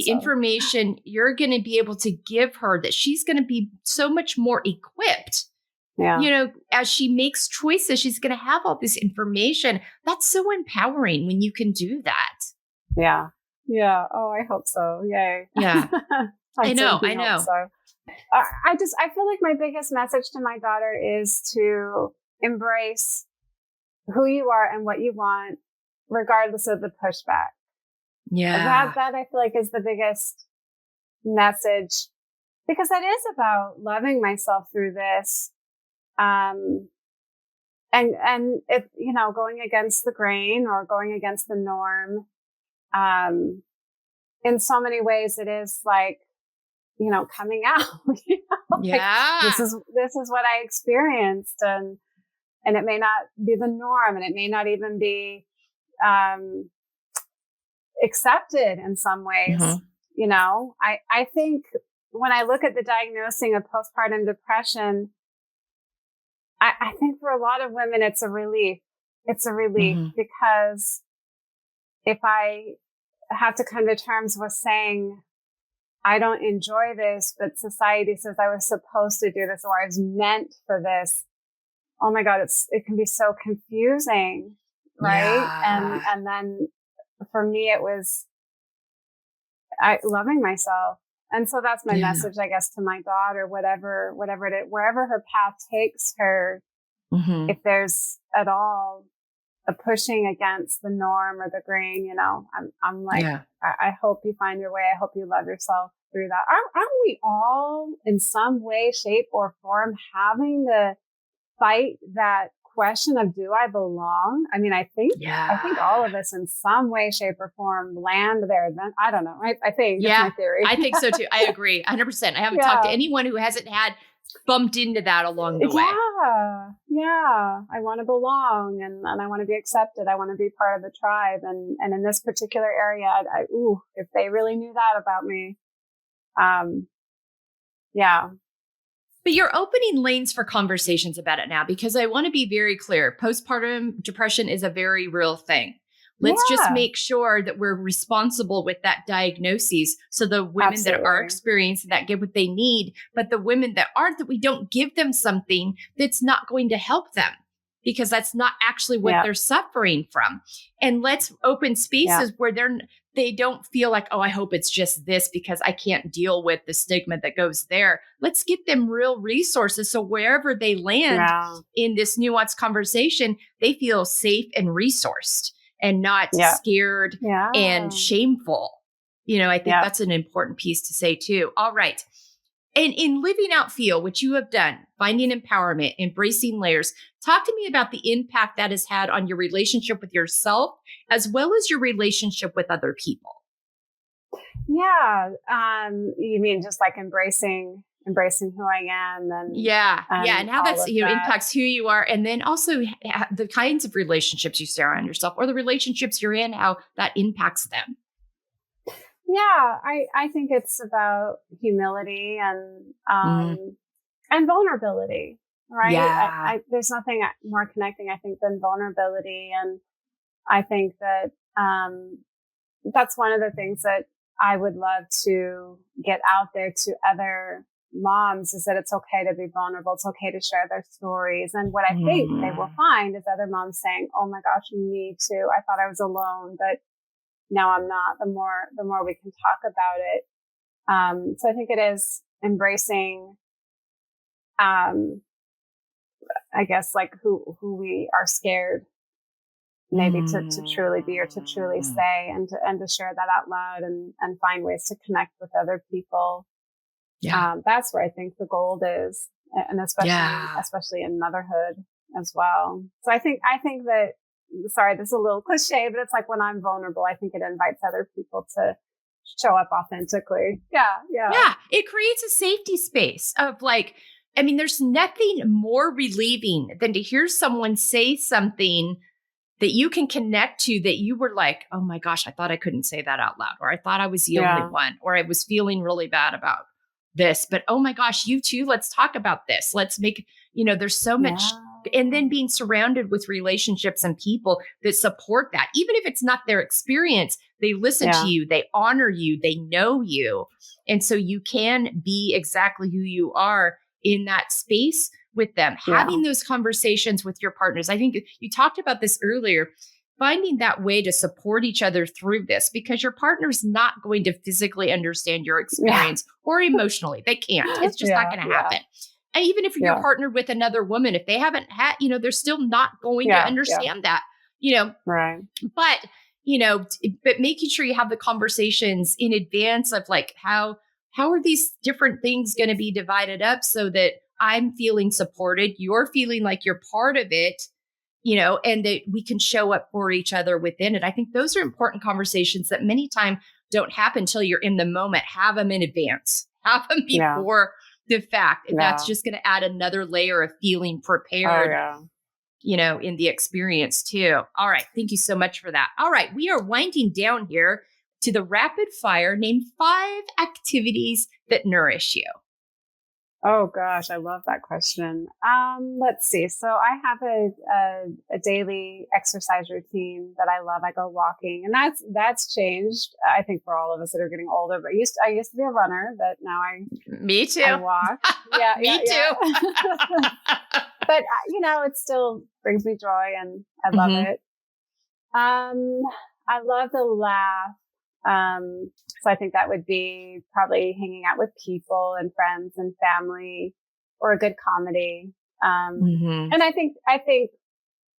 Information you're going to be able to give her, that she's going to be so much more equipped. Yeah. As she makes choices, she's going to have all this information. That's so empowering when you can do that. Yeah. Yeah. Oh, I hope so. Yay. Yeah. I know. So. I feel like my biggest message to my daughter is to embrace who you are and what you want, regardless of the pushback. Yeah. That I feel like is the biggest message, because that is about loving myself through this. And if, going against the grain or going against the norm, in so many ways it is like, coming out, Yeah. This is what I experienced, and it may not be the norm, and it may not even be, accepted in some ways. I think when I look at the diagnosing of postpartum depression, I think for a lot of women, it's a relief. It's a relief because if I have to come to terms with saying, I don't enjoy this, but society says I was supposed to do this, or I was meant for this. Oh my God, it can be so confusing, right? Yeah. And then for me, it was loving myself. And so that's my message, I guess, to my daughter, whatever it is, wherever her path takes her, if there's at all a pushing against the norm or the grain, I'm like, I hope you find your way. I hope you love yourself through that. Aren't we all in some way, shape, or form having to fight that question of, do I belong? I mean, I think all of us in some way, shape, or form land there. I don't know. I think that's my theory. I think so too. I agree 100%. I haven't talked to anyone who hasn't bumped into that along the way. Yeah. I want to belong and I want to be accepted. I want to be part of the tribe. And in this particular area, if they really knew that about me. Yeah. But you're opening lanes for conversations about it now, because I want to be very clear. Postpartum depression is a very real thing. Let's just Yeah, make sure that we're responsible with that diagnosis. So the women that are absolutely. experiencing that get what they need, but the women that aren't, that we don't give them something that's not going to help them, because that's not actually what Yeah, they're suffering from. And let's open yeah, spaces where they don't feel like, oh, I hope it's just this because I can't deal with the stigma that goes there. Let's get them real resources. So wherever they land yeah, in this nuanced conversation, they feel safe and resourced and not yeah, scared and yeah, shameful. I think yeah. that's an important piece to say too. All right. And in living out feel, which you have done, finding empowerment, embracing layers, talk to me about the impact that has had on your relationship with yourself, as well as your relationship with other people. Yeah. You mean just like embracing who I am Yeah. Yeah. and And how all that's, of that. impacts who you are. And then also the kinds of relationships you surround yourself, or the relationships you're in, how that impacts them. Yeah, I think it's about humility Mm, and vulnerability, right? yeah. There's nothing more connecting, I think, than vulnerability. And I think that, that's one of the things that I would love to get out there to other moms, is that it's okay to be vulnerable. It's okay to share their stories. And what I think they will Mm, find is other moms saying, oh my gosh, me too. I thought I was alone, but now I'm not. The more we can talk about it. So I think it is embracing, um, I guess, like who we are scared maybe to truly be, or to truly mm. say, and to share that out loud, and find ways to connect with other people. Yeah. That's where I think the gold is, and Yeah. especially in motherhood as well. So I think that, sorry, this is a little cliche, but it's like when I'm vulnerable, I think it invites other people to show up authentically. Yeah, yeah, Yeah, it creates a safety space of like, I mean, there's nothing more relieving than to hear someone say something that you can connect to, that you were like, oh my gosh, I thought I couldn't say that out loud, or I thought I was the only yeah, one, or I was feeling really bad about this, but oh my gosh, you too, let's talk about this. Let's make, there's so much. yeah, And then being surrounded with relationships and people that support that, even if it's not their experience, they listen to yeah, you, they honor you, they know you. And so you can be exactly who you are in that space with them, yeah, having those conversations with your partners. I think you talked about this earlier, finding that way to support each other through this, because your partner's not going to physically understand your yeah, experience, or emotionally. They can't. It's just not yeah, going to yeah, happen. And even if you're yeah, partnered with another woman, if they haven't had, they're still not going to yeah, yeah, understand that, you know, right, but but making sure you have the conversations in advance of like, how are these different things going to be divided up so that I'm feeling supported, you're feeling like you're part of it, and that we can show up for each other within it. I think those are important conversations that many times don't happen until you're in the moment. Have them in advance, have them yeah, before the fact. That's yeah, just going to add another layer of feeling oh prepared, yeah. in the experience too. All right. Thank you so much for that. All right. We are winding down here to the rapid fire. Name 5 activities that nourish you. Oh gosh, I love that question. Let's see. So I have a daily exercise routine that I love. I go walking, and that's changed. I think for all of us that are getting older. But I used to be a runner, but now Me I too. walk. Yeah, yeah, Me yeah. too. But it still brings me joy, and I love Hmm. it. Um, I love to laugh. So I think that would be probably hanging out with people and friends and family, or a good comedy. Hmm. And I think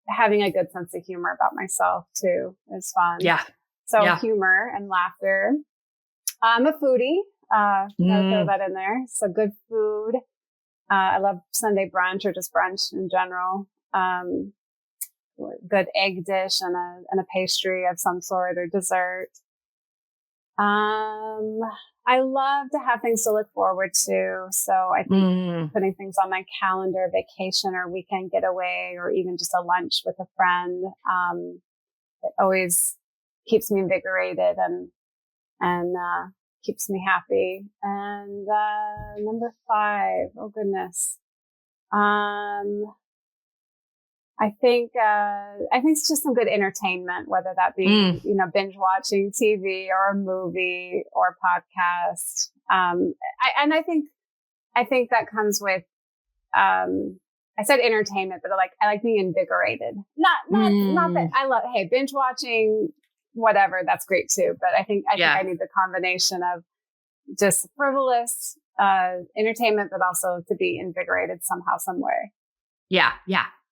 having a good sense of humor about myself too is fun. Yeah. So Yeah. humor and laughter. I'm a foodie. Gotta throw Mm. that in there. So good food. I love Sunday brunch, or just brunch in general. Good egg dish and a pastry of some sort, or dessert. Um, I love to have things to look forward to. So I think Mm. putting things on my calendar, vacation or weekend getaway, or even just a lunch with a friend, it always keeps me invigorated and keeps me happy. And number 5, oh goodness. Um, I think it's just some good entertainment, whether that be, binge watching TV or a movie or a podcast. I think that comes with, I said entertainment, but I like being invigorated. Not that I love, hey, binge watching, whatever, that's great too. But I think I need the combination of just frivolous, entertainment, but also to be invigorated somehow, some way. Yeah.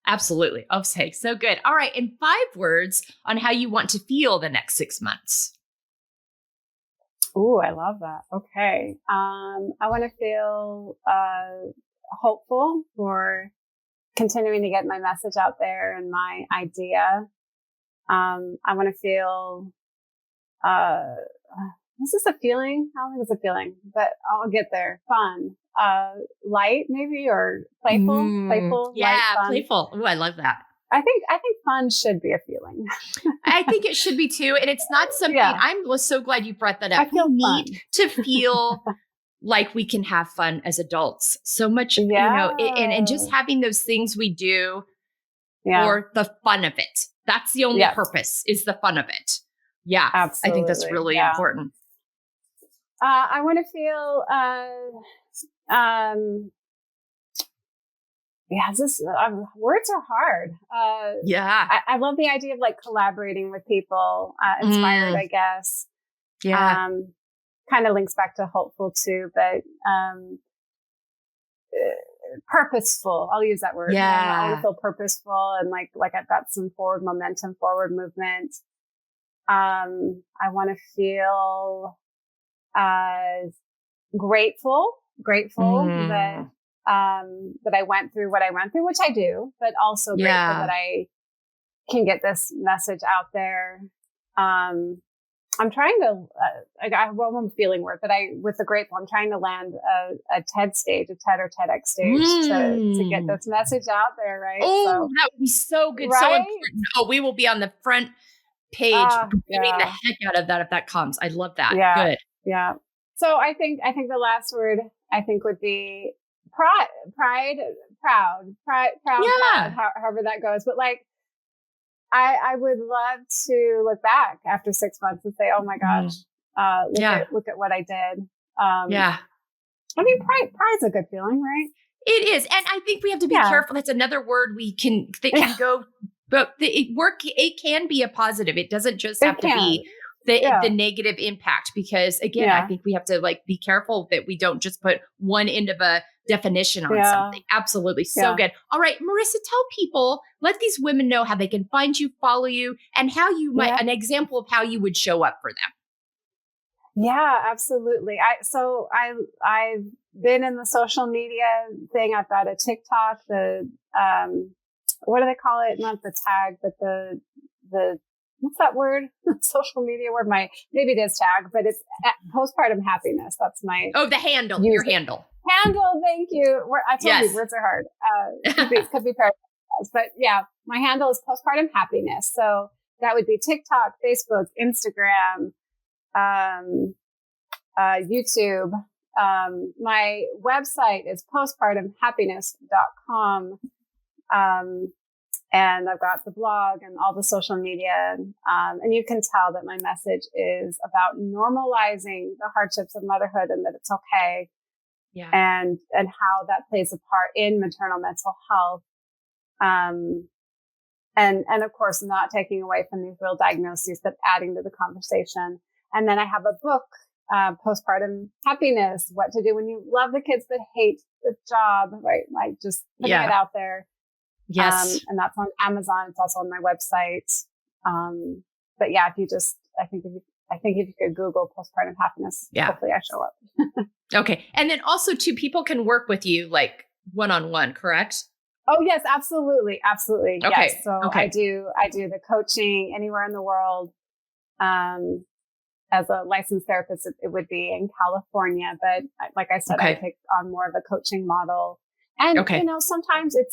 Absolutely. Okay, so good. All right. And 5 words on how you want to feel the next 6 months. Ooh, I love that. Okay. I want to feel hopeful for continuing to get my message out there and my idea. I want to feel, this is a feeling. I don't think it's a feeling, but I'll get there. Fun. Light maybe, or playful. Yeah, light, fun. playful. Ooh, I love that. I think fun should be a feeling. I think it should be too. And it's not something, I'm so glad you brought that up. I feel we need to feel like we can have fun as adults so much, and just having those things we do for the fun of it. That's the only purpose, is the fun of it. Yeah. Absolutely. I think that's really important. I want to feel, words are hard. I love the idea of collaborating with people, inspired, I guess. Yeah. Kind of links back to hopeful too, but, purposeful. I'll use that word. Yeah. I want to feel purposeful and like I've got some forward momentum, forward movement. I want to feel, grateful that I went through what I went through, which I do, but also grateful that I can get this message out there. I'm trying to, I'm feeling word, but with the grateful, I'm trying to land a TED stage, a TED or TEDx stage to get this message out there. Right. Oh, that would be so good. Right? So important. Oh, we will be on the front page promoting the heck out of that if that comes. I love that. Yeah. Good. Yeah. So I think the last word would be proud, however that goes. But I would love to look back after 6 months and say, oh my gosh, look at what I did. I mean, pride's a good feeling, right? It is. And I think we have to be careful. That's another word that can go, but it can be a positive. It doesn't just have to be the negative impact, because again, I think we have to be careful that we don't just put one end of a definition on something. Absolutely. So good. All right, Marissa, tell people, let these women know how they can find you, follow you, and how you might, an example of how you would show up for them. Yeah, absolutely. I've been in the social media thing. I've got a TikTok, what do they call it? Not the tag, but the what's that word? Social media word. Maybe it is tag, but it's postpartum happiness. That's my the handle. Your handle. Handle. Thank you. I told you words are hard. Could be parallels, but my handle is postpartum happiness. So that would be TikTok, Facebook, Instagram, YouTube. My website is postpartumhappiness.com. And I've got the blog and all the social media. And you can tell that my message is about normalizing the hardships of motherhood and that it's okay. Yeah. And how that plays a part in maternal mental health. And of course, not taking away from these real diagnoses, but adding to the conversation. And then I have a book, Postpartum Happiness, What to Do When You Love the Kids but Hate the Job, right? Just putting it out there. Yes. And that's on Amazon. It's also on my website. But if you could Google postpartum happiness, hopefully I show up. Okay. And then also too, people can work with you one-on-one, correct? Oh yes, absolutely. Absolutely. Okay. Yes. So I do the coaching anywhere in the world. As a licensed therapist, it would be in California, but like I said, I take on more of a coaching model. And, sometimes it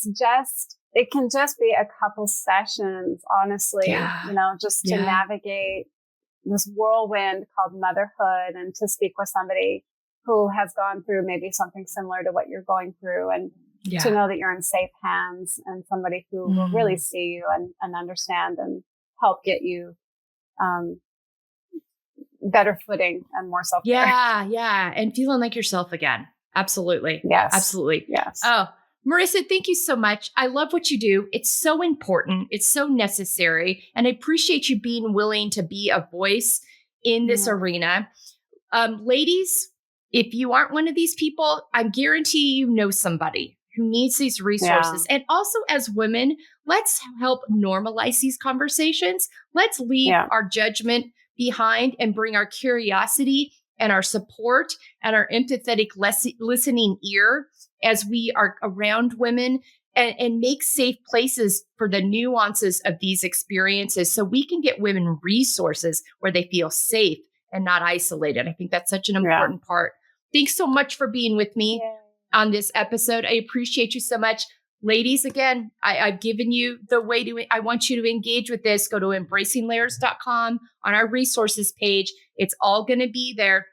can just be a couple sessions, honestly, just to navigate this whirlwind called motherhood and to speak with somebody who has gone through maybe something similar to what you're going through and to Yeah. know that you're in safe hands and somebody who will really see you and understand and help get you better footing and more self-care. Yeah. Yeah. And feeling like yourself again. Absolutely. Yes. Absolutely. Yes. Oh, Marissa, thank you so much. I love what you do. It's so important. It's so necessary. And I appreciate you being willing to be a voice in this arena. Ladies, if you aren't one of these people, I guarantee you know somebody who needs these resources. And also, as women, let's help normalize these conversations. Let's leave our judgment behind and bring our curiosity and our support and our empathetic listening ear as we are around women, and make safe places for the nuances of these experiences so we can get women resources where they feel safe and not isolated. I think that's such an important part. Thanks so much for being with me on this episode. I appreciate you so much. Ladies, again, I've given you the way I want you to engage with this. Go to embracinglayers.com on our resources page. It's all going to be there.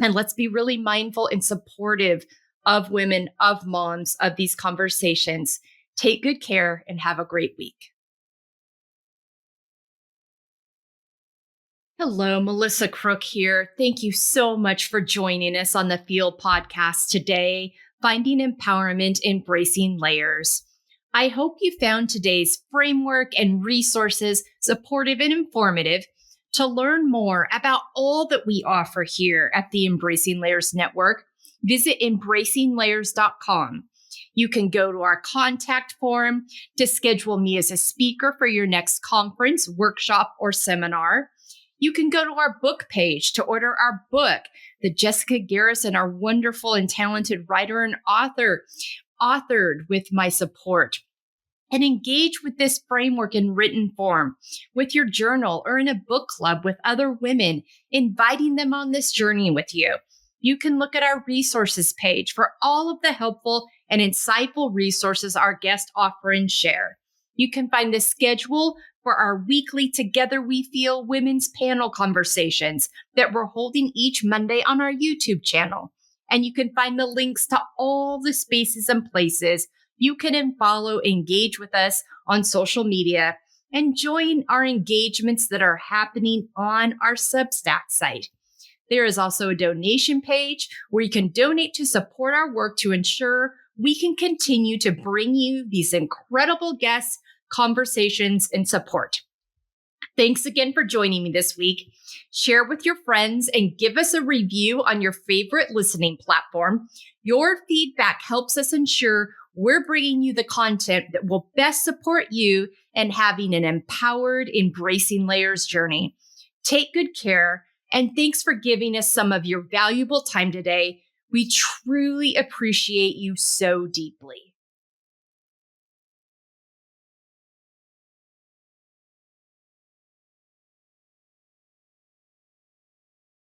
And let's be really mindful and supportive of women, of moms, of these conversations. Take good care and have a great week. Hello, Melissa Crook here. Thank you so much for joining us on the Field podcast today, Finding Empowerment, Embracing Layers. I hope you found today's framework and resources supportive and informative. To learn more about all that we offer here at the Embracing Layers Network, visit embracinglayers.com. You can go to our contact form to schedule me as a speaker for your next conference, workshop, or seminar. You can go to our book page to order our book that Jessica Garrison, our wonderful and talented writer and author, authored with my support. And engage with this framework in written form, with your journal, or in a book club with other women, inviting them on this journey with you. You can look at our resources page for all of the helpful and insightful resources our guests offer and share. You can find the schedule for our weekly Together We Feel women's panel conversations that we're holding each Monday on our YouTube channel. And you can find the links to all the spaces and places you can follow, engage with us on social media, and join our engagements that are happening on our Substack site. There is also a donation page where you can donate to support our work to ensure we can continue to bring you these incredible guests, conversations, and support. Thanks again for joining me this week. Share with your friends and give us a review on your favorite listening platform. Your feedback helps us ensure we're bringing you the content that will best support you and having an empowered, embracing layers journey. Take good care, and thanks for giving us some of your valuable time today. We truly appreciate you so deeply.